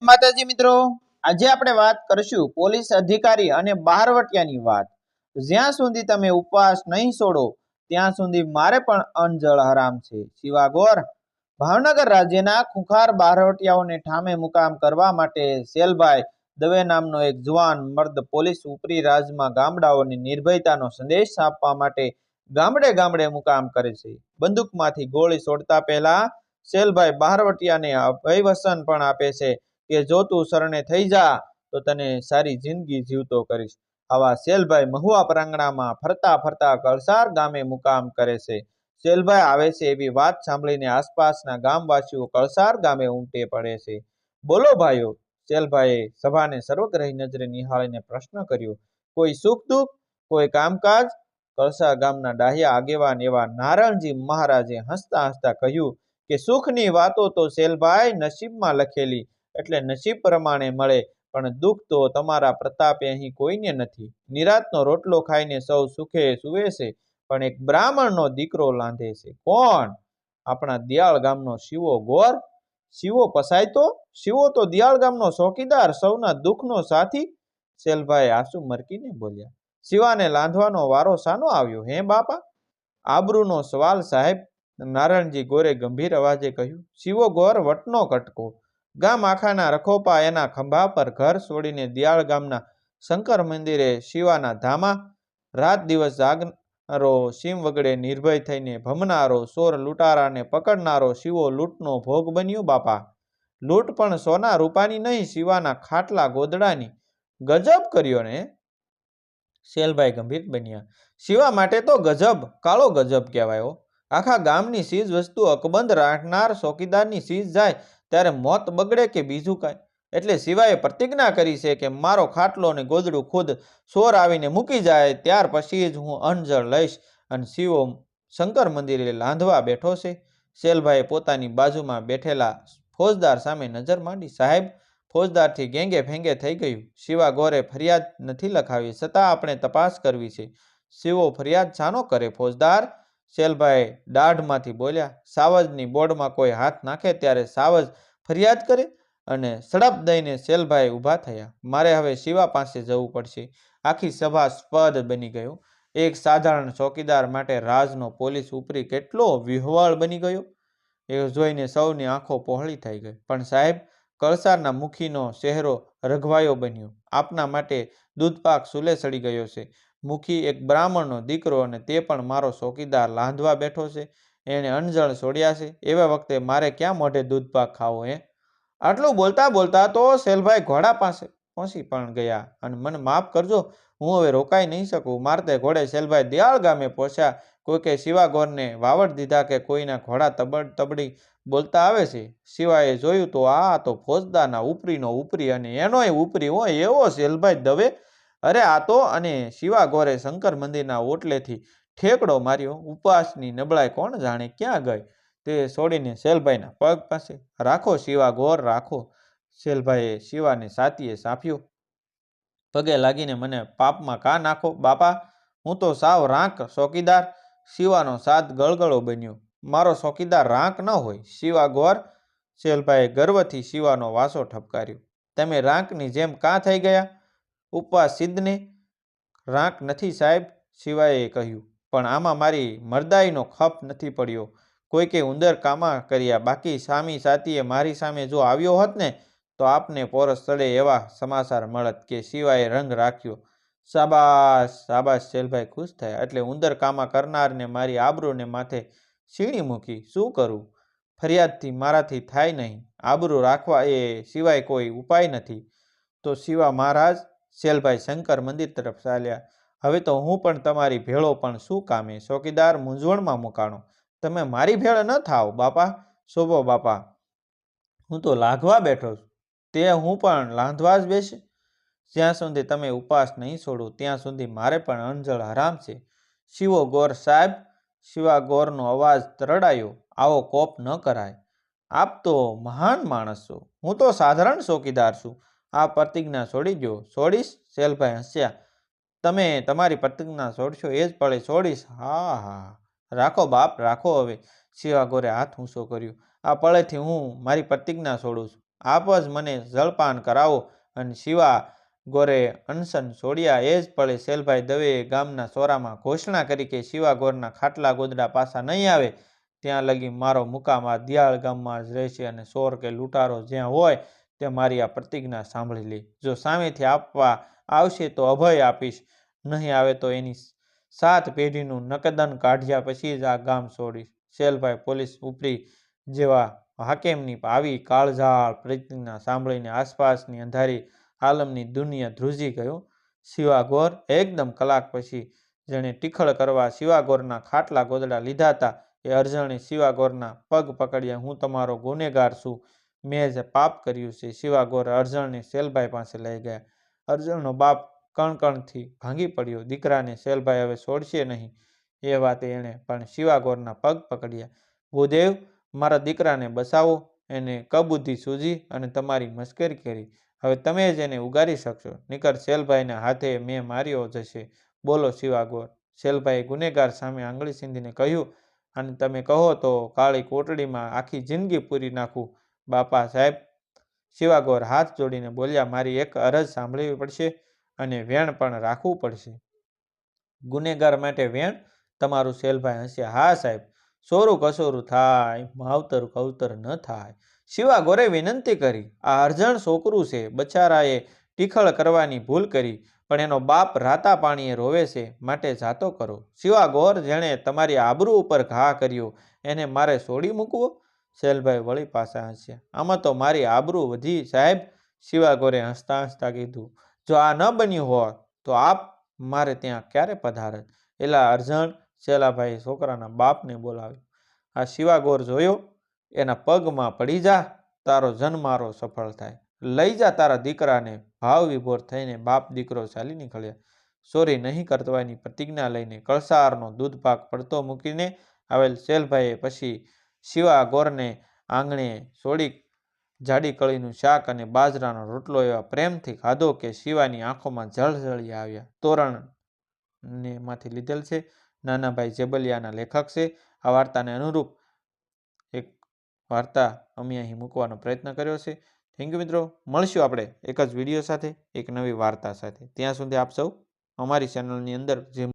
માતાજી મિત્રો, આજે આપણે વાત કરશું પોલીસ અધિકારી અને બહારવટિયાની વાત। જ્યાં સુધી તમે ઉપવાસ નહીં છોડો ત્યાં સુધી મારે પણ અનજળ હરામ છે। શિવા ગોર ભાવનગર રાજ્યના ખુંખાર બહારવટિયાઓને ઠામે મુકામ કરવા માટે સેલભાઈ દવે નામનો એક જુવાન મર્દ પોલીસ ઉપરી રાજમાં ગામડાઓની નિર્ભયતાનો સંદેશ આપવા માટે ગામડે ગામડે મુકામ કરે છે। બંદૂકમાંથી ગોળી છોડતા પહેલા સેલભાઈ બહારવટિયાને અભયવચન પણ આપે છે કે જો તું શરણે થઈ જા તો તને સારી જિંદગી જીવતો કરીશ। આવા સેલભાઈ મહુવા પ્રાંગણામાં ફરતા ફરતા કળસાર ગામે મુકામ કરે છે। સેલભાઈ આવે છે એવી વાત સાંભળીને આસપાસના ગામવાસીઓ કળસાર ગામે ઉમટે પડે છે। બોલો ભાઈઓ, સેલભાઈએ સભાને સર્વગ્રાહી નજરે નિહાળીને પ્રશ્ન કર્યો, કોઈ સુખ દુઃખ, કોઈ કામકાજ? કળસાર ગામના ડાહ્યા આગેવાન એવા નારણજી મહારાજે હસતા હસતા કહ્યું કે સુખની વાતો તો સેલભાઈ નસીબમાં લખેલી એટલે નસીબ પ્રમાણે મળે, પણ દુઃખ તો તમારા પ્રતાપે અહીં કોઈને નથી। નિરાતનો રોટલો ખાઈને સૌ સુખે સુવે છે, પણ એક બ્રાહ્મણનો દીકરો લાંધે છે। કોણ? આપણા દિયાળ ગામનો શિવો ગોર। શિવો પસાયતો? શિવો તો દિયાળ ગામનો ચોકીદાર, સૌના દુઃખનો સાથી। સેલભાઈ આંસુ મરકીને બોલ્યા, શિવાને લાંધવાનો વારો શાનો આવ્યો હે બાપા? આબરૂનો સવાલ સાહેબ, નારણજી ગોરે ગંભીર અવાજે કહ્યું। શિવો ગોર વટનો કટકો, ગામ આખાના રખોપા એના ખંભા પર ઘર છોડીને દિયાળ ગામના શંકર મંદિરે શિવાના ધામા રાત દિવસ જાગનારો, સીમ વગડે નિર્ભય થઈને ભમનારો, ચોર લૂંટારાને પકડનારો શિવો લૂંટનો ભોગ બન્યો બાપા। લૂંટ પણ સોના રૂપાની નહીં, શિવાના ખાટલા ગોદડાની। ગજબ કર્યો ને? સેલભાઈ ગંભીર બન્યા, શિવા માટે તો ગજબ, કાળો ગજબ કહેવાય। આખા ગામની ચીજ વસ્તુ અકબંધ રાખનાર ચોકીદારની ચીજ જાય ત્યારે મોત બગડે કે બીજું કાંઈ? એટલે શિવાએ પ્રતિજ્ઞા કરી છે કે મારો ખાટલો ને ગોદડું ખુદ ચોર આવીને મૂકી જાય ત્યાર પછી જ હું અનજળ લઈશ, અને શિવો શંકર મંદિરે લાંધવા બેઠો છે। સેલભાઈએ પોતાની બાજુમાં બેઠેલા ફોજદાર સામે નજર માંડી, સાહેબ, ફોજદારથી ગેંગે ફેંગે થઈ ગયું। શિવા ગોરે ફરિયાદ નથી લખાવી, છતાં આપણે તપાસ કરવી છે। શિવો ફરિયાદ શાનો કરે ફોજદાર? સેલભાઈ દાઢમાંથી બોલ્યા, સાવજની બોર્ડમાં કોઈ હાથ નાખે ત્યારે સાવજ ફરિયાદ કરે? અને સડપ દઈને સેલભાઈ ઊભા થયા, મારે હવે શિવા પાસે જવું પડશે। આખી સભા સ્પદ બની ગયો। એક સાધારણ ચોકીદાર માટે રાજનો પોલીસ ઉપરી કેટલો વિહવળ બની ગયો એ જોઈને સૌની આંખો પહોળી થઈ ગઈ। પણ સાહેબ, કળસારના મુખીનો ચહેરો રઘવાયો બન્યો। આપના માટે દૂધપાક સૂલે સડી ગયો છે। મુખી એક બ્રાહ્મણનો દીકરો, અને તે પણ મારો ચોકીદાર લાંધવા બેઠો છે, એણે અણજળ છોડ્યા છે, એવા વખતે મારે ક્યાં મોઢે દૂધપાક ખાવો હે? આટલું બોલતા બોલતા તો સેલભાઈ ઘોડા પાસે પહોંચી પણ ગયા, અને મને માફ કરજો, હું હવે રોકાઈ નહીં શકું। મારતે ઘોડે સેલભાઈ દિયાળ ગામે પહોંચ્યા। કોઈકે શિવા ગોરને વાવડ દીધા કે કોઈના ઘોડા તબડ તબડી બોલતા આવે છે। શિવાએ જોયું તો આ તો ફોજદારના ઉપરીનો ઉપરી, અને એનોય ઉપરી હોય એવો સેલભાઈ દવે। અરે આ તો, અને શિવા ગોરે શંકર મંદિરના ઓટલેથી ઠેકડો માર્યો। ઉપવાસની નબળાઈ કોણ જાણે ક્યાં ગઈ? તે છોડીને સેલભાઈના પગ પાસે, રાખો શિવા ગોર, રાખો। સેલભાઈએ શિવાને છાતીએ સાંપ્યો, પગે લાગીને મને પાપમાં કા નાખો બાપા, હું તો સાવ રાંક ચોકીદાર। શિવાનો સાદ ગળગળો બન્યો, મારો ચોકીદાર રાંક ન હોય શિવા ગોર? સેલભાઈએ ગર્વથી શિવાનો વાસો ઠપકાર્યો, તમે રાંકની જેમ કાં થઈ ગયા? ઉપવાસ સિદ્ધને? રાંક નથી સાહેબ, શિવાએ કહ્યું, પણ આમાં મારી મરદાઈનો ખપ નથી પડ્યો। કોઈકે ઉંદર કામા કર્યા, બાકી સામી સાતીએ મારી સામે જો આવ્યો હોત ને તો આપને પોરસ ચડે એવા સમાચાર મળત કે શિવાએ રંગ રાખ્યો। શાબાશ શાબાશ, સેલભાઈ ખુશ થયા। એટલે ઉંદર કામા કરનારને મારી આબરૂને માથે સીણી મૂકી, શું કરું? ફરિયાદથી મારાથી થાય નહીં, આબરૂ રાખવા એ સિવાય કોઈ ઉપાય નથી। તો શિવા મહારાજ, સેલભાઈ શંકર મંદિર તરફ ચાલ્યા, હવે તો હું પણ તમારી ભેળો, પણ શું કામે? ચોકીદાર મૂંઝવણમાં મુકાણો, તમે મારી ભેળ ન થાવ બાપા। શોભો બાપા, હું તો લાઘવા બેઠો છું, તે હું પણ લાંધવા જ બેસે? જ્યાં સુધી તમે ઉપવાસ નહીં છોડો ત્યાં સુધી મારે પણ અણજળ હરામ છે। શિવો ગોર સાહેબ, શિવા ગોરનો અવાજ તરડાયો, આવો કોપ ન કરાય, આપ તો મહાન માણસ છો, હું તો સાધારણ ચોકીદાર છું। આ પ્રતિજ્ઞા છોડી દો। છોડીશ? સેલભાઈ હસ્યા, તમે તમારી પ્રતિજ્ઞા છોડશો એ જ પળે છોડીશ। હા હા, રાખો બાપ, રાખો। હવે શિવા ગોરે હાથ ઊંચો કર્યો, આ પળેથી હું મારી પ્રતિજ્ઞા છોડું છું। આપ જ મને જળપાન કરાવો. અને શિવા ગોરે અનશન છોડ્યા એ જ પળે શેલભાઈ દવેએ ગામના સોરામાં ઘોષણા કરી કે શિવા ગોરના ખાટલા ગોદડા પાછા નહીં આવે ત્યાં લગી મારો મુકામ આ દિયાળ ગામમાં જ રહેશે અને ચોર કે લૂંટારો જ્યાં હોય તે મારી આ પ્રતિજ્ઞા સાંભળી લે. જો સામેથી આપવા આવશે તો અભય આપીશ, નહીં આવે તો એની 7 પેઢીનું નકદન કાઢ્યા પછી જ આ ગામ છોડીશ. શેલભાઈ પોલીસ ઉપરી જેવા હાકેમની આવી કાળઝાળ પ્રતિજ્ઞા સાંભળીને આસપાસની અંધારી આલમની દુનિયા ધ્રુજી ગયો. શિવાગોર એકદમ કલાક પછી જેણે ટીખળ કરવા શિવાગોરના ખાટલા ગોદડા લીધા હતા એ અરજણે શિવાગોરના પગ પકડ્યા. હું તમારો ગુનેગાર છું, મેં જે પાપ કર્યું છે. શિવાગોર અરજણને શેલભાઈ પાસે લઈ ગયા. અરજણનો બાપ કણકણથી ભાંગી પડ્યો. દીકરાને શેલભાઈ હવે છોડશે નહીં એ વાતે એણે પણ શિવાગોરના પગ પકડ્યા. ભૂદેવ, મારા દીકરાને બચાવો. એને કબુદ્ધિ સૂજી અને તમારી મશ્કરી કરી. હવે તમે જ એને ઉગારી શકશો, નીકર શેલભાઈના હાથે મેં માર્યો જશે. બોલો શિવાગોર. શેલભાઈએ ગુનેગાર સામે આંગળી સીંધીને કહ્યું, અને તમે કહો તો કાળી કોટડીમાં આખી જિંદગી પૂરી નાખું. બાપા સાહેબ, શિવાગોર હાથ જોડીને બોલ્યા, મારી એક અરજ સાંભળવી પડશે અને વેણ પણ રાખવું પડશે. ગુનેગાર માટે વેણ? તમારું શેલભાઈ હસ્યા. હા સાહેબ, સોરું કસોરું થાય, માવતર કવતર ન થાય. શિવાગોરે વિનંતી કરી, આ અરજણ છોકરું છે, બચારાએ ટીખળ કરવાની ભૂલ કરી, પણ એનો બાપ રાતા પાણીએ રોવે છે, માટે જાતો કરો. શિવાગોર, જેણે તમારી આબરૂ ઉપર ઘા કર્યો એને મારે છોડી મૂકવો? શેલભાઈ વળી પાછા હસ્યા. આમાં તો મારી આબરૂ વધી સાહેબ. શિવાગોરે હસતા હસતા કીધું, જો આ ન બન્યું હોત તો આપ મારે ત્યાં ક્યારે પધારત? એલા અરજણ, શેલાભાઈ છોકરાના બાપને બોલાવ્યો. આ શિવાગોર જોયો? એના પગમાં પડી જા, તારો જન્મારો સફળ થાય. લઈ જા તારા દીકરાને. ભાવ વિભોર થઈને બાપ દીકરો ચાલી નીકળ્યા. ચોરી નહીં કરવાની પ્રતિજ્ઞા લઈને કળસારનો દૂધપાક પડતો મૂકીને આવેલ શેલભાઈએ પછી શિવાગોરને આંગણે છોડી જાડી કળીનું શાક અને બાજરાનો રોટલો એવા પ્રેમથી ખાધો કે શિવાની આંખોમાં જળજળી આવ્યા. તોરણ ને માંથી લીધેલ છે. નાનાભાઈ જેબલિયાના લેખક છે. આ વાર્તાને અનુરૂપ એક વાર્તા અમે અહીં મૂકવાનો પ્રયત્ન કર્યો છે. થેન્ક યુ મિત્રો. મળશું આપણે એક જ વિડીયો સાથે, એક નવી વાર્તા સાથે. ત્યાં સુધી આપ સૌ અમારી ચેનલની અંદર જે